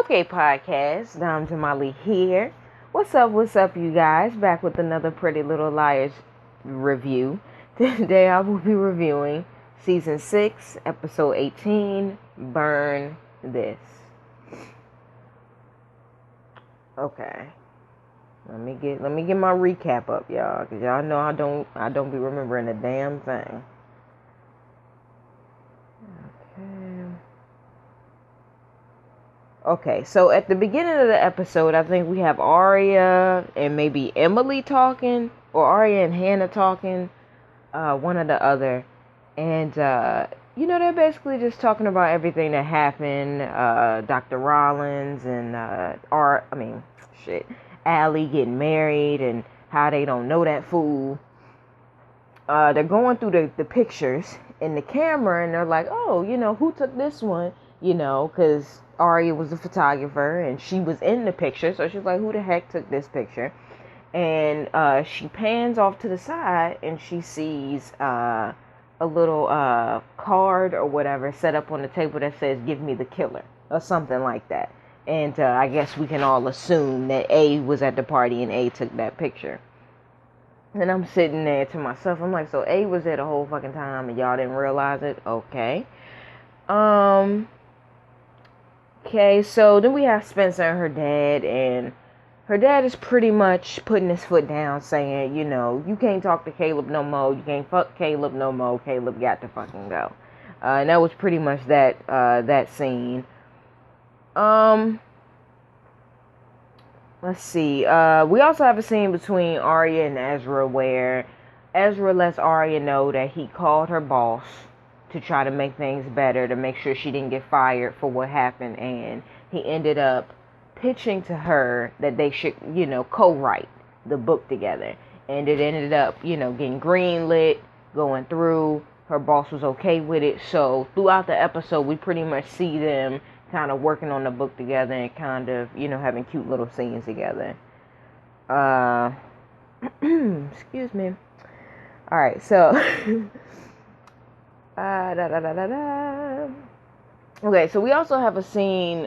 Northgate Podcast. Dom Jamali here. What's up, you guys? Back with another Pretty Little Liars review. Today I will be reviewing Season 6, Episode 18, Burn This. Okay. Let me get my recap up, y'all, because y'all know I don't be remembering a damn thing. Okay, so at the beginning of the episode, I think we have Aria and maybe Emily talking, or Aria and Hanna talking, one or the other. And, they're basically just talking about everything that happened, Dr. Rollins and, Allie getting married and how they don't know that fool. They're going through the pictures in the camera and they're like, oh, who took this one? Because Aria was the photographer and she was in the picture. So she's like, who the heck took this picture? And she pans off to the side and she sees a little card or whatever set up on the table that says, give me the killer or something like that. And I guess we can all assume that A was at the party and A took that picture. And I'm sitting there to myself. I'm like, so A was there the whole fucking time and y'all didn't realize it? Okay. Okay, so then we have Spencer and her dad, and her dad is pretty much putting his foot down, saying, you can't talk to Caleb no more, you can't fuck Caleb no more, Caleb got to fucking go. And that was pretty much that scene. Let's see, we also have a scene between Aria and Ezra where Ezra lets Aria know that he called her boss to try to make things better, to make sure she didn't get fired for what happened, and he ended up pitching to her that they should, co-write the book together, and it ended up, getting greenlit, going through. Her boss was okay with it, so throughout the episode, we pretty much see them kind of working on the book together and kind of, having cute little scenes together. Excuse me. All right, so... Okay, so we also have a scene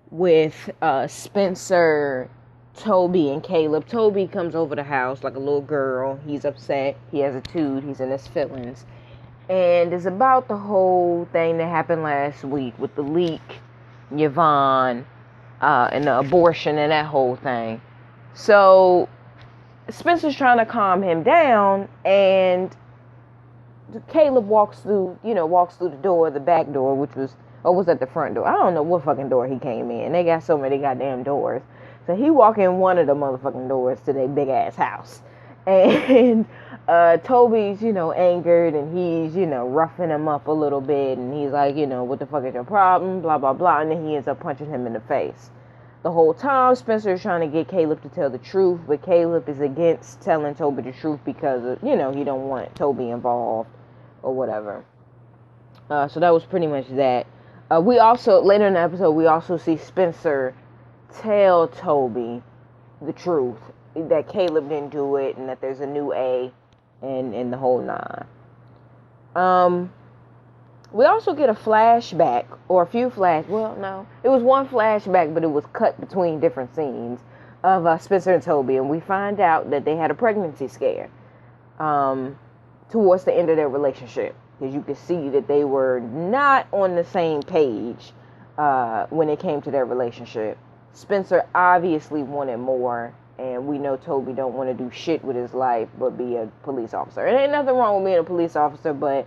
with Spencer, Toby, and Caleb. Toby comes over the house like a little girl. He's upset. He has a tude. He's in his feelings. And it's about the whole thing that happened last week with the leak, Yvonne, and the abortion and that whole thing. So Spencer's trying to calm him down, and Caleb walks through the door, the back door, which was at the front door. I don't know what fucking door he came in. They got so many goddamn doors. So he walk in one of the motherfucking doors to their big ass house. And Toby's, angered and he's, roughing him up a little bit. And he's like, what the fuck is your problem? Blah, blah, blah. And then he ends up punching him in the face. The whole time, Spencer is trying to get Caleb to tell the truth. But Caleb is against telling Toby the truth because, of, he don't want Toby involved. Or whatever. So that was pretty much that. We also, later in the episode, we also see Spencer tell Toby the truth. That Caleb didn't do it and that there's a new A and the whole nine. We also get a flashback, or a few it was one flashback, but it was cut between different scenes of Spencer and Toby. And we find out that they had a pregnancy scare. Towards the end of their relationship, because you could see that they were not on the same page when it came to their relationship. Spencer obviously wanted more, and we know Toby don't want to do shit with his life but be a police officer. And ain't nothing wrong with being a police officer, but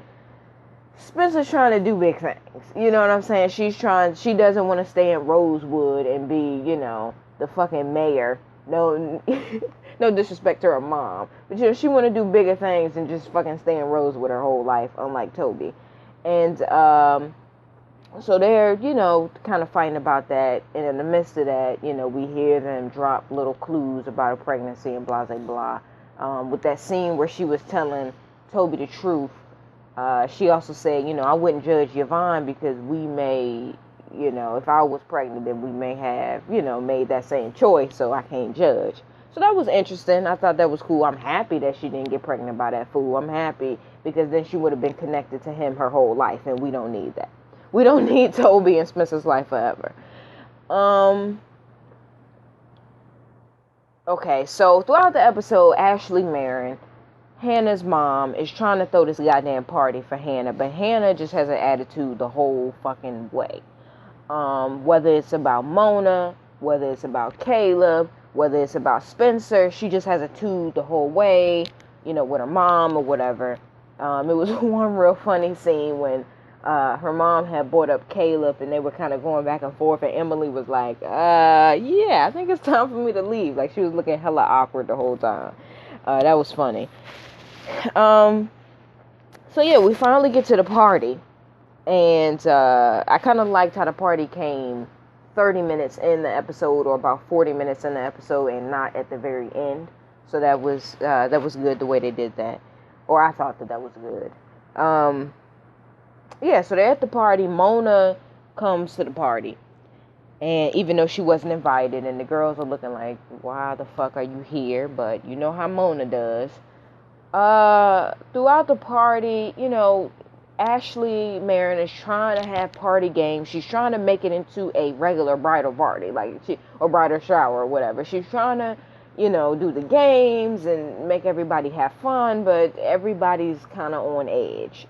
Spencer's trying to do big things. You know what I'm saying? She doesn't want to stay in Rosewood and be, the fucking mayor. No, no disrespect to her mom, but she want to do bigger things than just fucking stay in Rosewood her whole life, unlike Toby. And so they're kind of fighting about that, and in the midst of that, we hear them drop little clues about a pregnancy and blah blah blah. With that scene where she was telling Toby the truth, she also said, I wouldn't judge Yvonne because we may. If I was pregnant, then we may have, made that same choice, so I can't judge. So that was interesting. I thought that was cool. I'm happy that she didn't get pregnant by that fool. I'm happy because then she would have been connected to him her whole life, and we don't need that. We don't need Toby in Spencer's life forever. Um. Okay, so throughout the episode, Ashley Marin, Hannah's mom, is trying to throw this goddamn party for Hannah, but Hannah just has an attitude the whole fucking way. Whether it's about Mona, whether it's about Caleb, whether it's about Spencer, she just has a attitude the whole way, with her mom or whatever. It was one real funny scene when her mom had brought up Caleb and they were kind of going back and forth, and Emily was like, yeah, I think it's time for me to leave. Like, she was looking hella awkward the whole time. That was funny. So yeah, we finally get to the party. And I kind of liked how the party came 30 minutes in the episode, or about 40 minutes in the episode, and not at the very end. So that was good the way they did that, or I thought that was good. Yeah, so they're at the party. Mona comes to the party, and even though she wasn't invited, and the girls are looking like, "Why the fuck are you here?" But you know how Mona does. Throughout the party, Ashley Marin is trying to have party games. She's trying to make it into a regular bridal party, or bridal shower or whatever. She's trying to, do the games and make everybody have fun, but everybody's kind of on edge.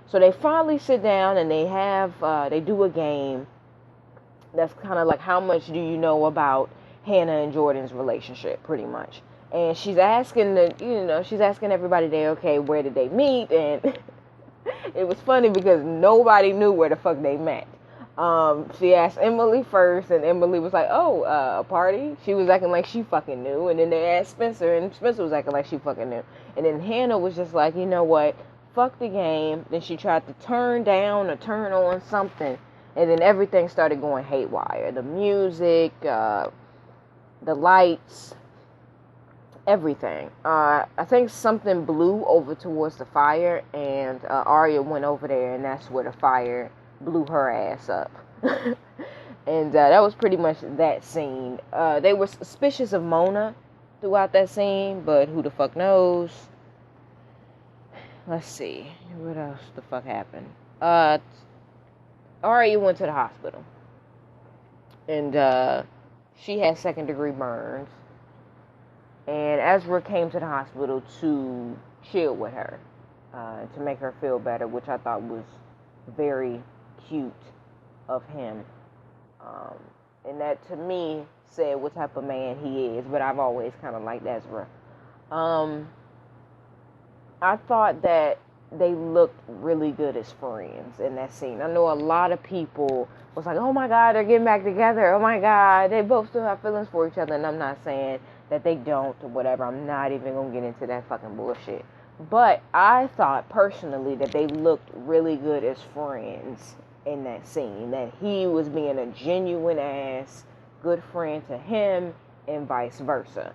So they finally sit down and they do a game that's kind of like, how much do you know about Hannah and Jordan's relationship, pretty much. And she's asking everybody there, okay, where did they meet? And it was funny because nobody knew where the fuck they met. She asked Emily first, and Emily was like, "Oh, a party." She was acting like she fucking knew, and then they asked Spencer, and Spencer was acting like she fucking knew. And then Hannah was just like, "You know what? Fuck the game." Then she tried to turn down or turn on something, and then everything started going haywire. The music, the lights, everything. I think something blew over towards the fire, and Aria went over there, and that's where the fire blew her ass up. And that was pretty much that scene. They were suspicious of Mona throughout that scene, but who the fuck knows? Let's see. What else the fuck happened? Aria went to the hospital, and she had second-degree burns. And Ezra came to the hospital to chill with her, to make her feel better, which I thought was very cute of him. And that, to me, said what type of man he is. But I've always kind of liked Ezra. I thought that they looked really good as friends in that scene. I know a lot of people was like, oh my God, they're getting back together. Oh my God, they both still have feelings for each other. And I'm not saying that they don't or whatever. I'm not even going to get into that fucking bullshit. But I thought personally that they looked really good as friends in that scene. That he was being a genuine ass good friend to him and vice versa.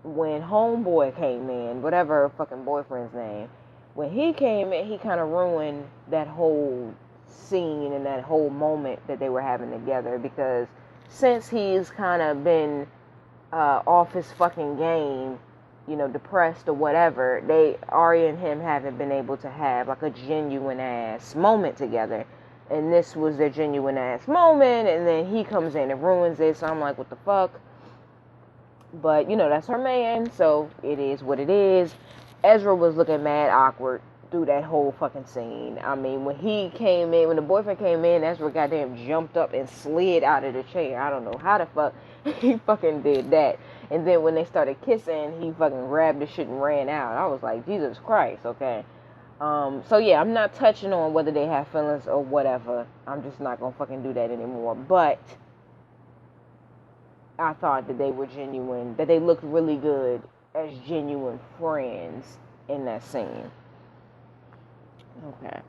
When Homeboy came in, whatever her fucking boyfriend's name, when he came in, he kind of ruined that whole scene and that whole moment that they were having together, because since he's kind of been off his fucking game, depressed or whatever, Aria and him haven't been able to have like a genuine ass moment together. And this was their genuine ass moment, and then he comes in and ruins it. So I'm like, what the fuck? But, that's her man, so it is what it is. Ezra was looking mad awkward through that whole fucking scene. I mean, when the boyfriend came in, Ezra goddamn jumped up and slid out of the chair. I don't know how the fuck he fucking did that. And then when they started kissing, he fucking grabbed the shit and ran out. I was like, Jesus Christ, okay. So yeah, I'm not touching on whether they have feelings or whatever. I'm just not gonna fucking do that anymore. But I thought that they were genuine, that they looked really good as genuine friends in that scene. Okay.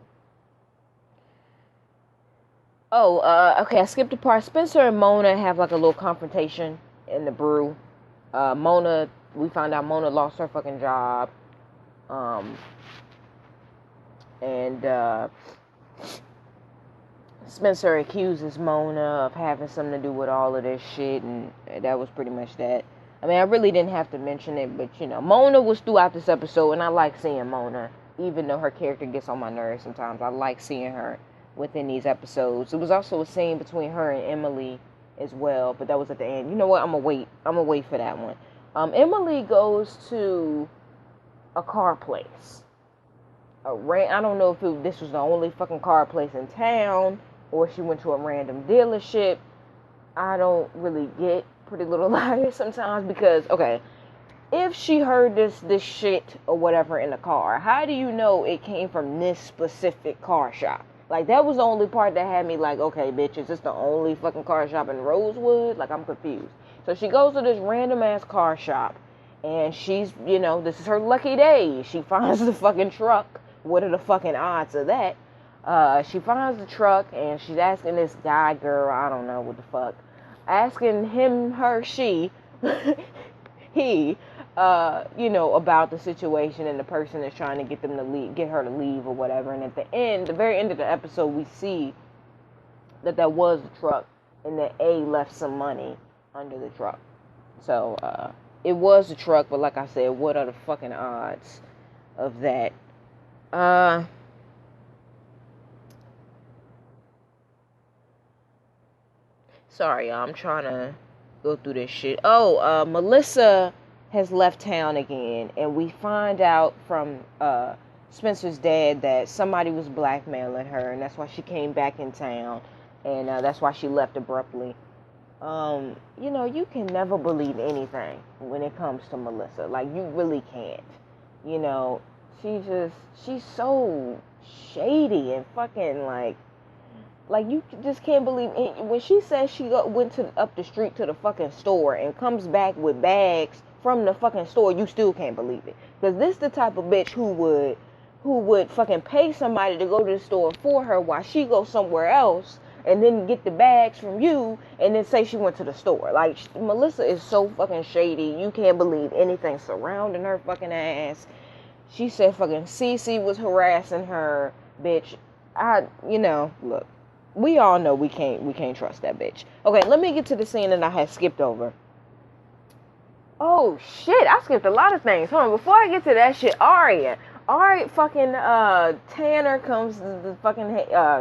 Okay, I skipped a part. Spencer and Mona have like a little confrontation in the brew. We found out Mona lost her fucking job. And Spencer accuses Mona of having something to do with all of this shit, and that was pretty much that. I mean, I really didn't have to mention it, but Mona was throughout this episode, and I like seeing Mona, even though her character gets on my nerves sometimes. I like seeing her within these episodes. It was also a scene between her and Emily as well, but that was at the end. You know what? I'm gonna wait for that one. Emily goes to a car place. I don't know if this was the only fucking car place in town, or she went to a random dealership. I don't really get Pretty Little Liars sometimes because, okay, if she heard this shit or whatever in the car, how do you know it came from this specific car shop? Like, that was the only part that had me like, okay, bitch, is this the only fucking car shop in Rosewood? Like, I'm confused. So she goes to this random ass car shop, and she's, this is her lucky day. She finds the fucking truck. What are the fucking odds of that? She finds the truck, and she's asking this guy, girl, I don't know what the fuck, asking him, her, she, he, about the situation, and the person is trying to get them to leave, get her to leave or whatever. And at the very end of the episode, we see that was the truck, and that A left some money under the truck. So, it was the truck, but like I said, what are the fucking odds of that? Sorry, y'all, I'm trying to go through this shit. Melissa has left town again, and we find out from Spencer's dad that somebody was blackmailing her, and that's why she came back in town, and that's why she left abruptly. You can never believe anything when it comes to Melissa. Like, you really can't. She's so shady and fucking like you just can't believe it. When she says she went up the street to the fucking store and comes back with bags from the fucking store, you still can't believe it. Because this the type of bitch who would fucking pay somebody to go to the store for her while she goes somewhere else and then get the bags from you and then say she went to the store. Like, Melissa is so fucking shady. You can't believe anything surrounding her fucking ass. She said fucking Cece was harassing her, bitch. Look, we all know we can't trust that bitch. Okay, let me get to the scene that I had skipped over. Oh shit, I skipped a lot of things. Hold on, before I get to that shit, Aria fucking Tanner comes to the fucking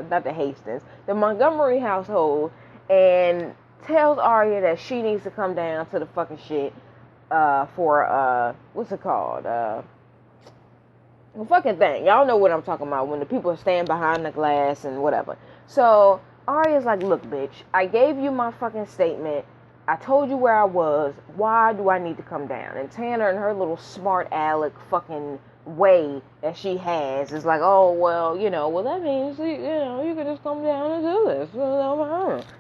not the Hastings, the Montgomery household, and tells Aria that she needs to come down to the fucking shit for what's it called? The fucking thing. Y'all know what I'm talking about, when the people stand behind the glass and whatever. So Aria's like, look, bitch, I gave you my fucking statement. I told you where I was. Why do I need to come down? And Tanner, in her little smart aleck fucking way that she has, is like, oh, well, that means, you can just come down and do this.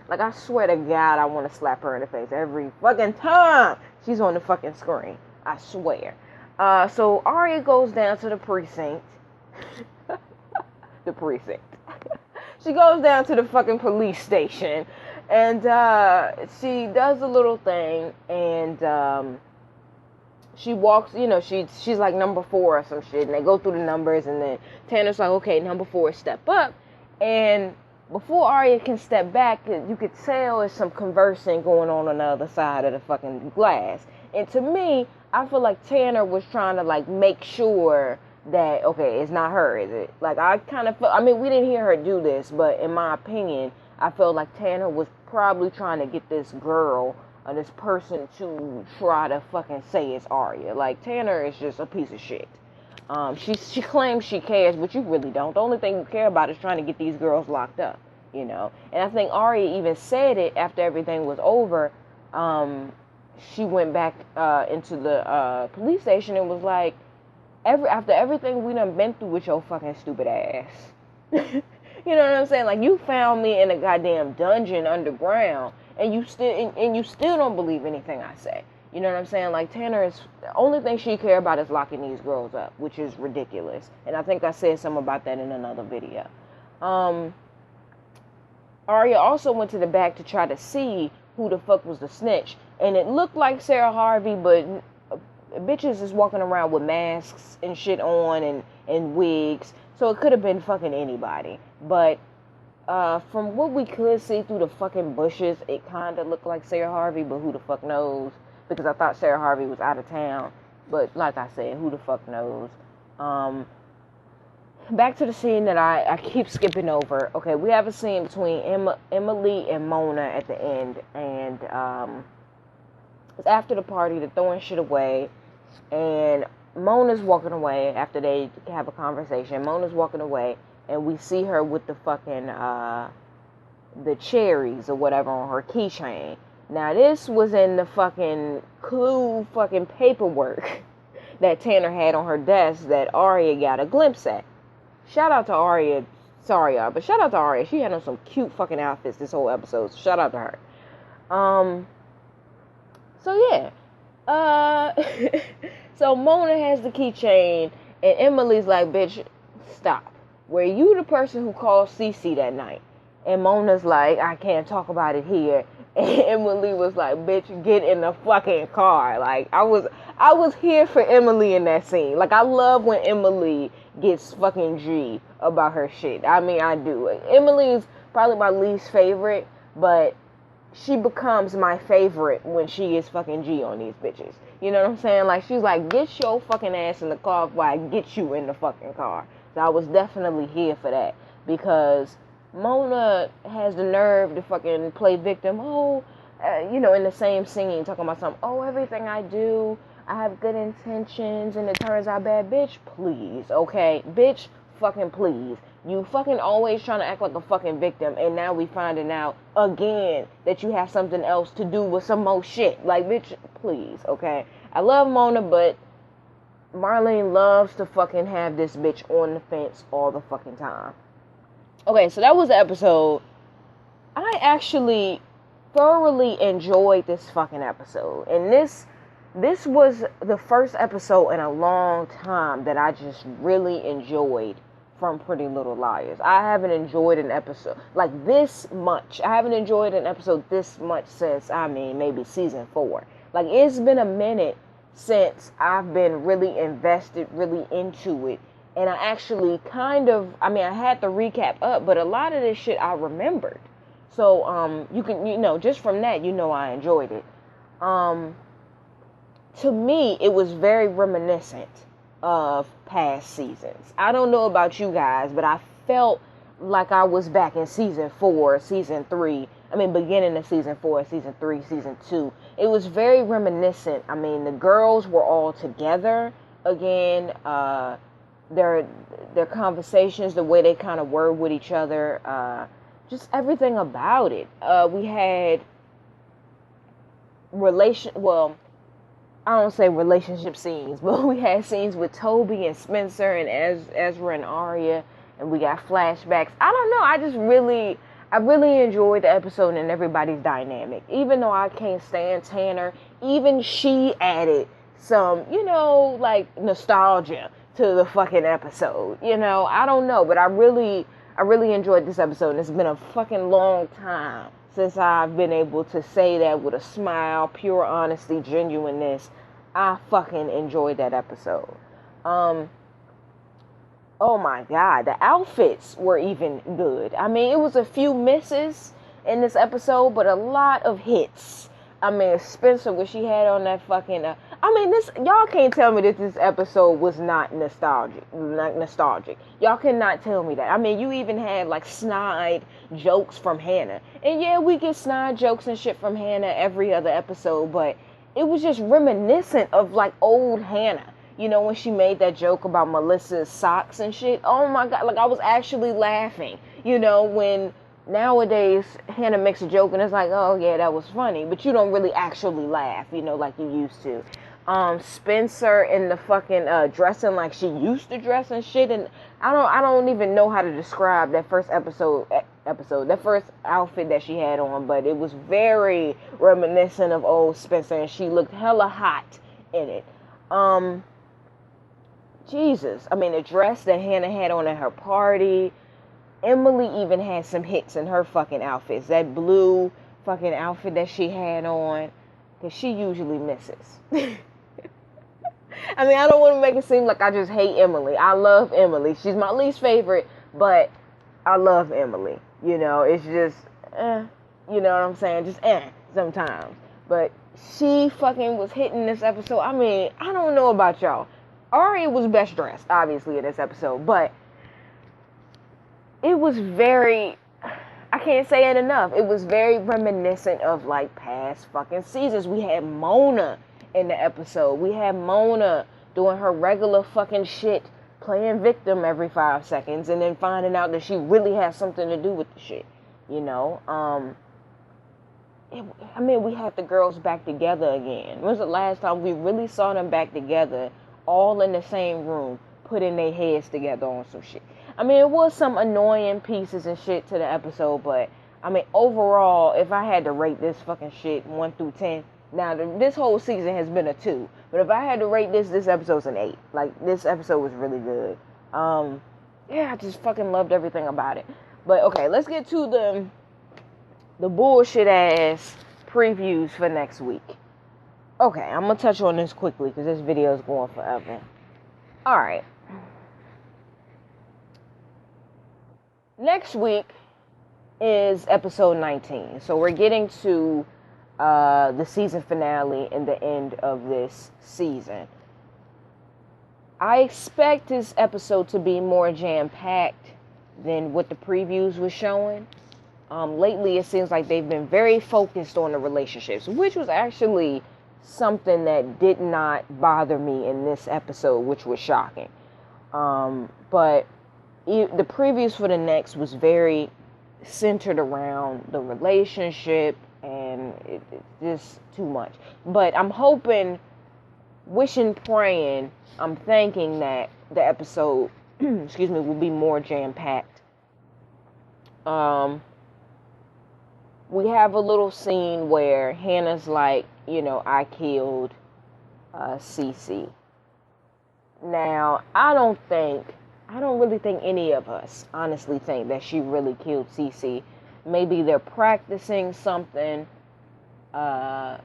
Like, I swear to God, I want to slap her in the face every fucking time she's on the fucking screen. I swear. So Aria goes down to the precinct. The precinct. She goes down to the fucking police station, and she does a little thing, and she walks, she's like number 4 or some shit, and they go through the numbers, and then Tanner's like, okay, number 4, step up, and before Aria can step back, you could tell there's some conversing going on the other side of the fucking glass. And to me, I feel like Tanner was trying to, like, make sure that, okay, it's not her, is it? Like, I kind of felt, we didn't hear her do this, but in my opinion, I felt like Tanner was probably trying to get this girl or this person to try to fucking say it's Aria. Like, Tanner is just a piece of shit. She claims she cares, but you really don't. The only thing you care about is trying to get these girls locked up, And I think Aria even said it after everything was over. She went back into the police station and was like, after everything we done been through with your fucking stupid ass. You know what I'm saying? Like, you found me in a goddamn dungeon underground, and you still don't believe anything I say. You know what I'm saying? Like, Tanner is, the only thing she care about is locking these girls up, which is ridiculous. And I think I said something about that in another video. Aria also went to the back to try to see who the fuck was the snitch. And it looked like Sarah Harvey, but bitches is walking around with masks and shit on and wigs. So it could have been fucking anybody. But from what we could see through the fucking bushes, it kind of looked like Sarah Harvey, but who the fuck knows? Because I thought Sarah Harvey was out of town. But like I said, who the fuck knows? back to the scene that I keep skipping over. Okay, we have a scene between Emily and Mona at the end, and it's after the party. They're throwing shit away, and Mona's walking away after they have a conversation. Mona's walking away, and we see her with the fucking the cherries or whatever on her keychain. Now this was in the fucking clue fucking paperwork that Tanner had on her desk that Aria got a glimpse at. Shout out to Aria. Sorry, y'all, but shout out to Aria. She had on some cute fucking outfits this whole episode. So shout out to her. So yeah. So Mona has the keychain, and Emily's like, bitch, stop. Were you the person who called Cece that night? And Mona's like, I can't talk about it here. And Emily was like, bitch, get in the fucking car. Like, I was here for Emily in that scene. Like, I love when Emily gets fucking G about her shit. I mean, I do. Emily's probably my least favorite, but she becomes my favorite when she is fucking G on these bitches. You know what I'm saying? Like, she's like, get your fucking ass in the car before I get you in the fucking car. So I was definitely here for that, because Mona has the nerve to fucking play victim. In the same scene, talking about something. Oh, everything I do, I have good intentions, and it turns out bad. Bitch, please, okay? Bitch, fucking please. You fucking always trying to act like a fucking victim, and now we finding out again that you have something else to do with some more shit. Like, bitch, please, okay? I love Mona, but Marlene loves to fucking have this bitch on the fence all the fucking time. Okay, so that was the episode. I actually thoroughly enjoyed this fucking episode. And this was the first episode in a long time that I just really enjoyed from Pretty Little Liars. I haven't enjoyed an episode like this much. I haven't enjoyed an episode this much since, maybe season 4. Like, it's been a minute since I've been really invested, really into it. And I actually I had the recap up, but a lot of this shit I remembered. So, you can, just from that, I enjoyed it. To me, it was very reminiscent of past seasons. I don't know about you guys, but I felt like I was back in season 4, season 3. Beginning of season 4, season 3, season 2. It was very reminiscent. The girls were all together again. Their conversations, the way they kind of were with each other, just everything about it. We had I don't say relationship scenes, but we had scenes with Toby and Spencer and Ezra and Aria, and we got flashbacks. I don't know. I really enjoyed the episode and everybody's dynamic. Even though I can't stand Tanner, even she added some, like nostalgia to the fucking episode. I don't know, but I really enjoyed this episode. It's been a fucking long time since I've been able to say that with a smile, pure honesty, genuineness. I fucking enjoyed that episode. Oh my God, the outfits were even good. It was a few misses in this episode, but a lot of hits. Spencer, what she had on that fucking... y'all can't tell me that this episode was not nostalgic. Y'all cannot tell me that. You even had, like, snide jokes from Hanna. And yeah, we get snide jokes and shit from Hanna every other episode, but it was just reminiscent of, like, old Hanna. When she made that joke about Melissa's socks and shit. Oh my God, like, I was actually laughing. When... Nowadays, Hanna makes a joke and it's like, oh yeah, that was funny, but you don't really actually laugh, like you used to. Spencer in the fucking dressing like she used to dress and shit, and I don't even know how to describe that first that first outfit that she had on, but it was very reminiscent of old Spencer, and she looked hella hot in it. Jesus, the dress that Hanna had on at her party. Emily even had some hits in her fucking outfits. That blue fucking outfit that she had on, because she usually misses. I don't want to make it seem like I just hate Emily. I love Emily. She's my least favorite, but I love Emily. It's just, you know what I'm saying? Just, sometimes. But she fucking was hitting this episode. I don't know about y'all. Aria was best dressed, obviously, in this episode, but it was very, I can't say it enough. It was very reminiscent of like past fucking seasons. We had Mona in the episode. We had Mona doing her regular fucking shit, playing victim every 5 seconds, and then finding out that she really has something to do with the shit. You know, we had the girls back together again. When was the last time we really saw them back together, all in the same room, putting their heads together on some shit? I mean, it was some annoying pieces and shit to the episode, but I mean, overall, if I had to rate this fucking shit 1 through 10, now this whole season has been a 2, but if I had to rate this episode's an 8. Like, this episode was really good. Yeah, I just fucking loved everything about it. But okay, let's get to the bullshit ass previews for next week. Okay, I'm gonna touch on this quickly because this video is going forever. Alright. Next week is episode 19. So we're getting to the season finale and the end of this season. I expect this episode to be more jam-packed than what the previews were showing. Lately, it seems like they've been very focused on the relationships, which was actually something that did not bother me in this episode, which was shocking. But the previews for the next was very centered around the relationship, and it's just too much. But I'm hoping, wishing, praying, I'm thinking that the episode, will be more jam-packed. We have a little scene where Hannah's like, I killed Cece. Now, I don't really think any of us honestly think that she really killed Cece. Maybe they're practicing something, or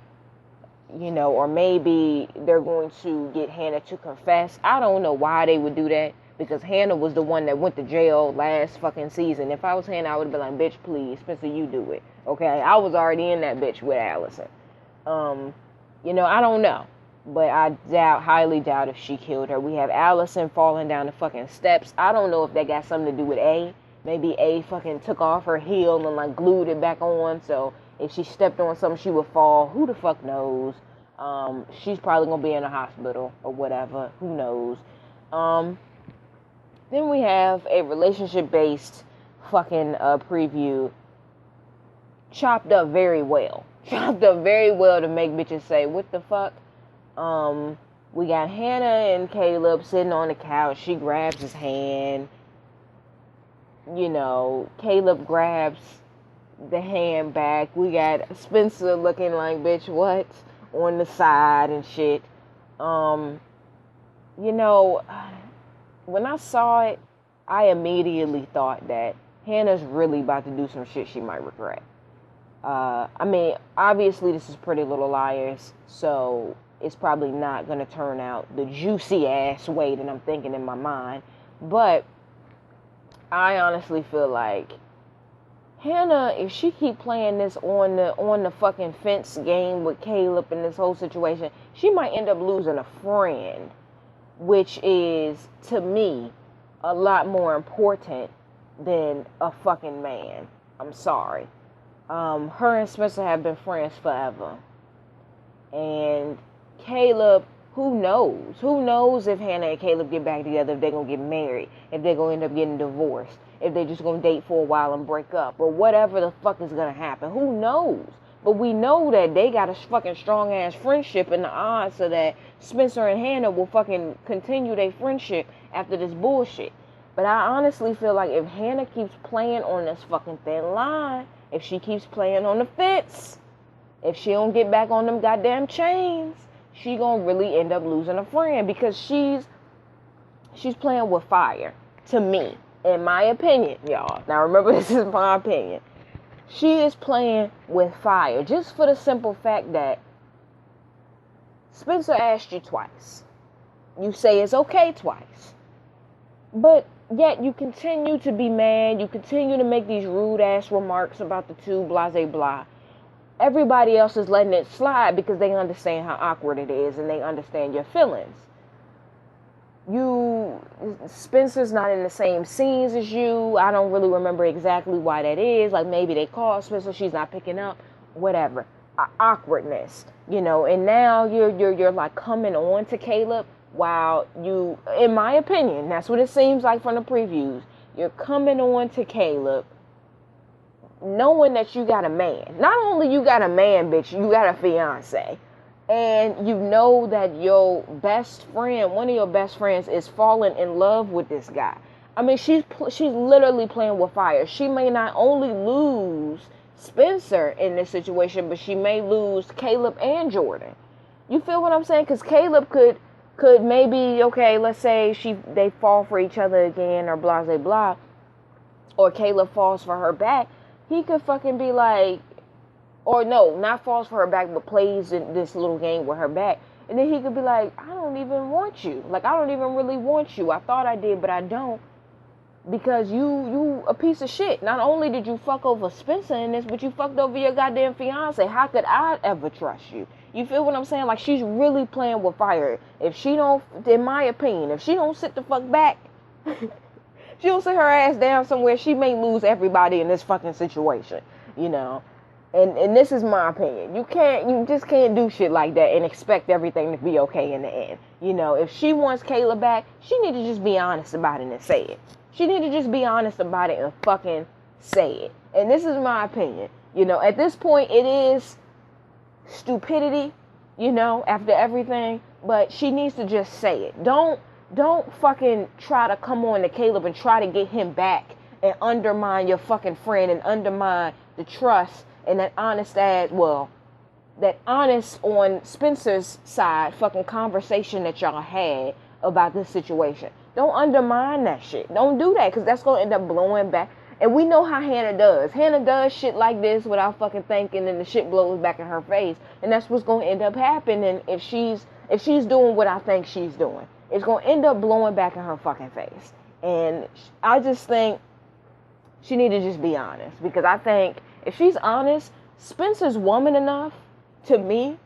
maybe they're going to get Hannah to confess. I don't know why they would do that, because Hannah was the one that went to jail last fucking season. If I was Hannah, I would have been like, bitch, please, Spencer, you do it. Okay? I was already in that bitch with Allison. I don't know. But I highly doubt if she killed her. We have Allison falling down the fucking steps. I don't know if that got something to do with A. Maybe A fucking took off her heel and like glued it back on. So if she stepped on something, she would fall. Who the fuck knows? She's probably gonna be in a hospital or whatever. Who knows? Then we have a relationship-based fucking preview. Chopped up very well. Chopped up very well to make bitches say, what the fuck? We got Hannah and Caleb sitting on the couch. She grabs his hand. Caleb grabs the hand back. We got Spencer looking like, bitch, what? On the side and shit. When I saw it, I immediately thought that Hannah's really about to do some shit she might regret. Obviously this is Pretty Little Liars, so it's probably not going to turn out the juicy ass way that I'm thinking in my mind. But I honestly feel like Hannah, if she keep playing this on the fucking fence game with Caleb in this whole situation, she might end up losing a friend, which is, to me, a lot more important than a fucking man. I'm sorry. Her and Spencer have been friends forever. And Caleb, who knows? Who knows if Hannah and Caleb get back together, if they're going to get married, if they're going to end up getting divorced, if they're just going to date for a while and break up, or whatever the fuck is going to happen. Who knows? But we know that they got a fucking strong-ass friendship, and the odds so that Spencer and Hannah will fucking continue their friendship after this bullshit. But I honestly feel like if Hannah keeps playing on this fucking thin line, if she keeps playing on the fence, if she don't get back on them goddamn chains, she gonna really end up losing a friend, because she's playing with fire, to me, in my opinion, y'all. Now remember, this is my opinion. She is playing with fire, just for the simple fact that Spencer asked you twice. You say it's okay twice. But yet you continue to be mad. You continue to make these rude ass remarks about the two, blah, blah, blah. Everybody else is letting it slide because they understand how awkward it is and they understand your feelings. Spencer's not in the same scenes as you. I don't really remember exactly why that is. Like, maybe they called Spencer, she's not picking up, whatever. Awkwardness, and now you're like coming on to Caleb while you, in my opinion, that's what it seems like from the previews, you're coming on to Caleb knowing that you got a man. Not only you got a man, bitch, you got a fiance. And you know that your best friend, one of your best friends, is falling in love with this guy. I mean, she's literally playing with fire. She may not only lose Spencer in this situation, but she may lose Caleb and Jordan. You feel what I'm saying? Because Caleb could maybe, okay, let's say they fall for each other again, or blah, blah, blah, or Caleb falls for her back. He could fucking be like, or no, not falls for her back, but plays in this little game with her back. And then he could be like, I don't even want you. Like, I don't even really want you. I thought I did, but I don't. Because you a piece of shit. Not only did you fuck over Spencer in this, but you fucked over your goddamn fiance. How could I ever trust you? You feel what I'm saying? Like, she's really playing with fire. If she don't, in my opinion, if she don't sit the fuck back, she don't sit her ass down somewhere, she may lose everybody in this fucking situation, And this is my opinion. You just can't do shit like that and expect everything to be okay in the end. If she wants Kayla back, she need to just be honest about it and say it. She need to just be honest about it and fucking say it. And this is my opinion. At this point, it is stupidity, after everything. But she needs to just say it. Don't fucking try to come on to Caleb and try to get him back and undermine your fucking friend and undermine the trust and that honest on Spencer's side fucking conversation that y'all had about this situation. Don't undermine that shit. Don't do that, because that's going to end up blowing back. And we know how Hannah does. Hannah does shit like this without fucking thinking, and the shit blows back in her face. And that's what's going to end up happening if she's doing what I think she's doing. It's going to end up blowing back in her fucking face. And I just think she need to just be honest. Because I think if she's honest, Spencer's woman enough, to me,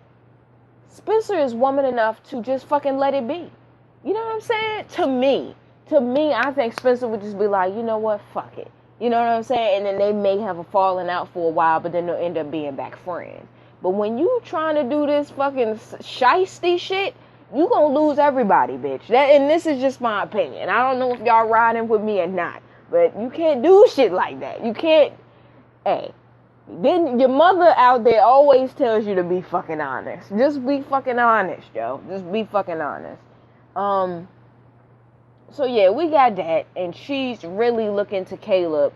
Spencer is woman enough to just fucking let it be. You know what I'm saying? To me, I think Spencer would just be like, you know what, fuck it. You know what I'm saying? And then they may have a falling out for a while, but then they'll end up being back friends. But when you trying to do this fucking shiesty shit, you gonna lose everybody, bitch. And this is just my opinion. I don't know if y'all riding with me or not, but you can't do shit like that. You can't. Hey, then your mother out there always tells you to be fucking honest. Just be fucking honest, yo. Just be fucking honest. So yeah, we got that, and she's really looking to Caleb.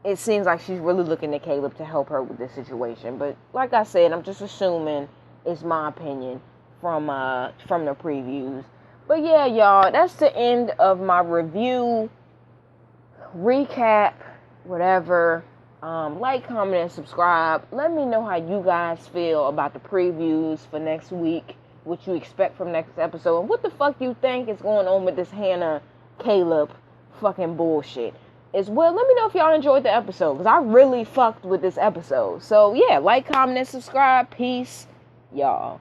It seems like she's really looking to Caleb to help her with this situation. But like I said, I'm just assuming it's my opinion from the previews. But yeah, y'all, that's the end of my review, recap, whatever. Like, comment, and subscribe. Let me know how you guys feel about the previews for next week, what you expect from next episode, and what the fuck you think is going on with this Hannah Caleb fucking bullshit as well. Let me know if y'all enjoyed the episode, because I really fucked with this episode. So yeah, like, comment, and subscribe. Peace, y'all.